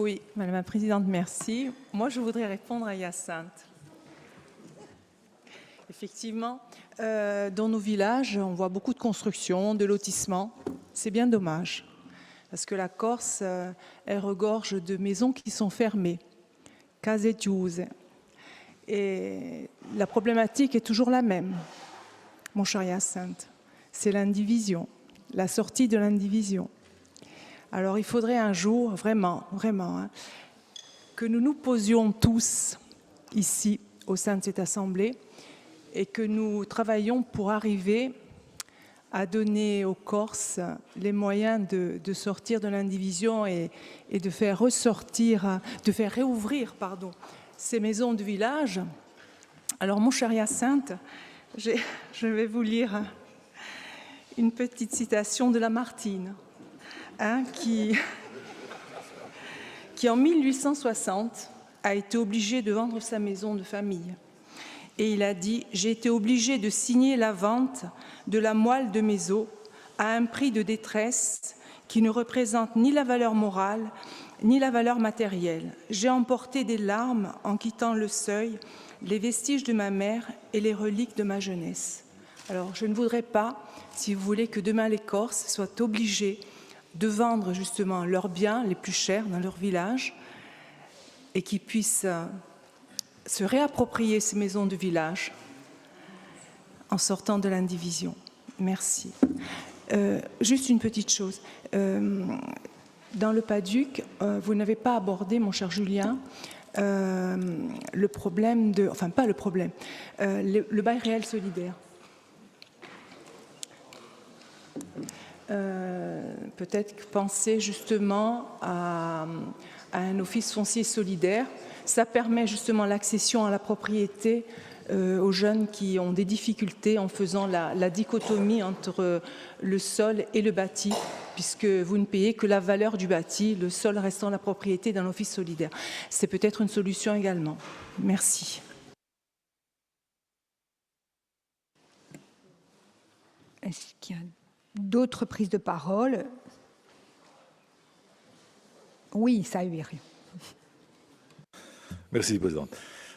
Oui, Madame la Présidente, merci. Moi, je voudrais répondre à Hyacinthe. Effectivement, dans nos villages, on voit beaucoup de constructions, de lotissements. C'est bien dommage, parce que la Corse, elle regorge de maisons qui sont fermées, case chiuse. Et la problématique est toujours la même, mon cher Hyacinthe. C'est l'indivision, la sortie de l'indivision. Alors, il faudrait un jour, vraiment, que nous nous posions tous ici, au sein de cette Assemblée, et que nous travaillions pour arriver à donner aux Corses les moyens de sortir de l'indivision et de faire réouvrir ces maisons de village. Alors, mon cher Hyacinthe, je vais vous lire une petite citation de Lamartine, qui en 1860 a été obligé de vendre sa maison de famille. Et il a dit « J'ai été obligé de signer la vente de la moelle de mes os à un prix de détresse qui ne représente ni la valeur morale ni la valeur matérielle. J'ai emporté des larmes en quittant le seuil, les vestiges de ma mère et les reliques de ma jeunesse. » Alors, je ne voudrais pas, si vous voulez, que demain les Corses soient obligés de vendre justement leurs biens les plus chers dans leur village et qu'ils puissent se réapproprier ces maisons de village en sortant de l'indivision. Merci. Juste une petite chose. Dans le Paduc, vous n'avez pas abordé, mon cher Julien, le problème de... Enfin, pas le problème, le bail réel solidaire. Peut-être penser justement à un office foncier solidaire. Ça permet justement l'accession à la propriété aux jeunes qui ont des difficultés en faisant la dichotomie entre le sol et le bâti, puisque vous ne payez que la valeur du bâti, le sol restant la propriété d'un office solidaire. C'est peut-être une solution également. Merci. Est-ce qu'il y a d'autres prises de parole? Oui, ça a eu. Merci, Présidente.